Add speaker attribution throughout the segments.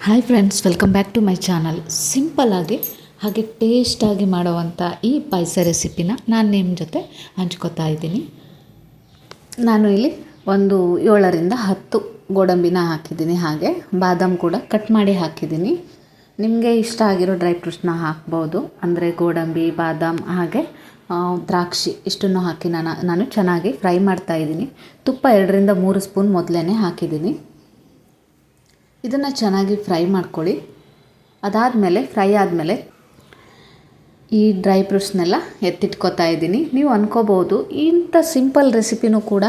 Speaker 1: Hi friends, welcome back to my channel. ಸಿಂಪಲ್ಲಾಗಿ ಹಾಗೆ ಟೇಸ್ಟಾಗಿ ಮಾಡುವಂಥ ಈ ಪಾಯಸ ರೆಸಿಪಿನ ನಾನು ನಿಮ್ಮ ಜೊತೆ ಹಂಚ್ಕೋತಾ ಇದ್ದೀನಿ. ನಾನು ಇಲ್ಲಿ ಒಂದು 7ರಿಂದ 10 ಗೋಡಂಬಿನ ಹಾಕಿದ್ದೀನಿ. ಹಾಗೆ ಬಾದಾಮ್ ಕೂಡ ಕಟ್ ಮಾಡಿ ಹಾಕಿದ್ದೀನಿ. ನಿಮಗೆ ಇಷ್ಟ ಆಗಿರೋ ಡ್ರೈ ಫ್ರೂಟ್ಸ್ನ ಹಾಕ್ಬೋದು. ಅಂದರೆ ಗೋಡಂಬಿ, ಬಾದಾಮ್ ಹಾಗೆ ದ್ರಾಕ್ಷಿ ಇಷ್ಟನ್ನು ಹಾಕಿ ನಾನು ಚೆನ್ನಾಗಿ ಫ್ರೈ ಮಾಡ್ತಾಯಿದ್ದೀನಿ. ತುಪ್ಪ 2ರಿಂದ 3 ಸ್ಪೂನ್ ಮೊದಲೇ ಹಾಕಿದ್ದೀನಿ. ಇದನ್ನು ಚೆನ್ನಾಗಿ ಫ್ರೈ ಮಾಡ್ಕೊಳ್ಳಿ. ಅದಾದಮೇಲೆ ಫ್ರೈ ಆದಮೇಲೆ ಈ ಡ್ರೈ ಫ್ರೂಟ್ಸ್ನೆಲ್ಲ ಎತ್ತಿಟ್ಕೋತಾ ಇದ್ದೀನಿ. ನೀವು ಅಂದ್ಕೋಬೋದು, ಇಂಥ ಸಿಂಪಲ್ ರೆಸಿಪಿನೂ ಕೂಡ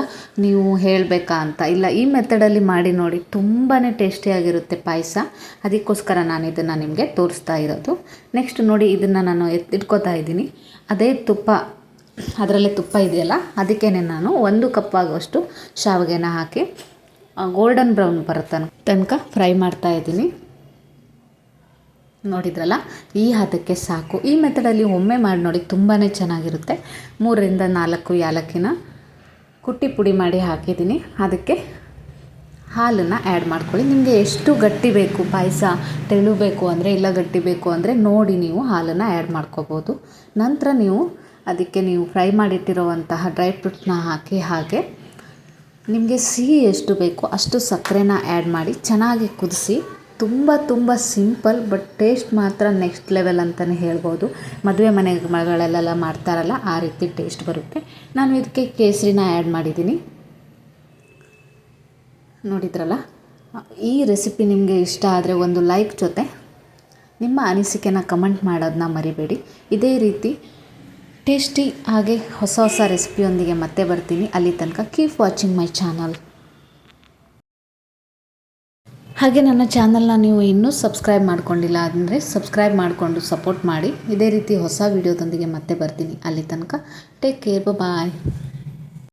Speaker 1: ನೀವು ಹೇಳಬೇಕಾ ಅಂತ. ಇಲ್ಲ, ಈ ಮೆಥಡಲ್ಲಿ ಮಾಡಿ ನೋಡಿ, ತುಂಬಾ ಟೇಸ್ಟಿಯಾಗಿರುತ್ತೆ ಪಾಯಸ. ಅದಕ್ಕೋಸ್ಕರ ನಾನು ಇದನ್ನು ನಿಮಗೆ ತೋರಿಸ್ತಾ ಇರೋದು. ನೆಕ್ಸ್ಟ್ ನೋಡಿ, ಇದನ್ನು ನಾನು ಎತ್ತಿಟ್ಕೋತಾ ಇದ್ದೀನಿ. ಅದೇ ತುಪ್ಪ, ಅದರಲ್ಲೇ ತುಪ್ಪ ಇದೆಯಲ್ಲ, ಅದಕ್ಕೇ ನಾನು 1 ಕಪ್ ಆಗುವಷ್ಟು ಶಾವಿಗೆನ ಹಾಕಿ ಗೋಲ್ಡನ್ ಬ್ರೌನ್ ಬರೋ ತನಕ ಫ್ರೈ ಮಾಡ್ತಾ ಇದ್ದೀನಿ. ನೋಡಿದ್ರಲ್ಲ, ಈ ಹದಕ್ಕೆ ಸಾಕು. ಈ ಮೆಥಡಲ್ಲಿ ಒಮ್ಮೆ ಮಾಡಿ ನೋಡಿ, ತುಂಬಾ ಚೆನ್ನಾಗಿರುತ್ತೆ. 3ರಿಂದ 4 ಏಲಕ್ಕಿನ ಕುಟ್ಟಿ ಪುಡಿ ಮಾಡಿ ಹಾಕಿದ್ದೀನಿ. ಅದಕ್ಕೆ ಹಾಲನ್ನು ಆ್ಯಡ್ ಮಾಡ್ಕೊಳ್ಳಿ. ನಿಮಗೆ ಎಷ್ಟು ಗಟ್ಟಿ ಬೇಕು, ಪಾಯಸ ತೆಳು ಬೇಕು ಅಂದರೆ, ಇಲ್ಲ ಗಟ್ಟಿ ಬೇಕು ಅಂದರೆ ನೋಡಿ ನೀವು ಹಾಲನ್ನು ಆ್ಯಡ್ ಮಾಡ್ಕೋಬೋದು. ನಂತರ ಅದಕ್ಕೆ ನೀವು ಫ್ರೈ ಮಾಡಿಟ್ಟಿರುವಂತಹ ಡ್ರೈ ಫ್ರೂಟ್ಸ್ನ ಹಾಕಿ, ಹಾಗೆ ನಿಮಗೆ ಸಿಹಿ ಎಷ್ಟು ಬೇಕೋ ಅಷ್ಟು ಸಕ್ಕರೆನ ಆ್ಯಡ್ ಮಾಡಿ ಚೆನ್ನಾಗಿ ಕುದಿಸಿ. ತುಂಬ ಸಿಂಪಲ್, ಬಟ್ ಟೇಸ್ಟ್ ಮಾತ್ರ ನೆಕ್ಸ್ಟ್ ಲೆವೆಲ್ ಅಂತಲೇ ಹೇಳ್ಬೋದು. ಮದುವೆ ಮನೆಗಳಲ್ಲೆಲ್ಲ ಮಾಡ್ತಾರಲ್ಲ, ಆ ರೀತಿ ಟೇಸ್ಟ್ ಬರುತ್ತೆ. ನಾನು ಇದಕ್ಕೆ ಕೇಸರಿನ ಆ್ಯಡ್ ಮಾಡಿದ್ದೀನಿ. ನೋಡಿದ್ರಲ್ಲ, ಈ ರೆಸಿಪಿ ನಿಮಗೆ ಇಷ್ಟ ಆದರೆ ಒಂದು ಲೈಕ್ ಜೊತೆ ನಿಮ್ಮ ಅನಿಸಿಕೆನ ಕಮೆಂಟ್ ಮಾಡೋದನ್ನ ಮರಿಬೇಡಿ. ಇದೇ ರೀತಿ ಟೇಸ್ಟಿ ಹಾಗೆ ಹೊಸ ರೆಸಿಪಿಯೊಂದಿಗೆ ಮತ್ತೆ ಬರ್ತೀನಿ. ಅಲ್ಲಿ ತನಕ ಕೀಪ್ ವಾಚಿಂಗ್ ಮೈ ಚಾನಲ್. ಹಾಗೆ ನನ್ನ ಚಾನಲ್ನ ನೀವು ಇನ್ನೂ ಸಬ್ಸ್ಕ್ರೈಬ್ ಮಾಡ್ಕೊಂಡಿಲ್ಲ ಅಂದರೆ ಸಬ್ಸ್ಕ್ರೈಬ್ ಮಾಡಿಕೊಂಡು ಸಪೋರ್ಟ್ ಮಾಡಿ. ಇದೇ ರೀತಿ ಹೊಸ ವಿಡಿಯೋದೊಂದಿಗೆ ಮತ್ತೆ ಬರ್ತೀನಿ. ಅಲ್ಲಿ ತನಕ ಟೇಕ್ ಕೇರ್, ಬಾಯ್.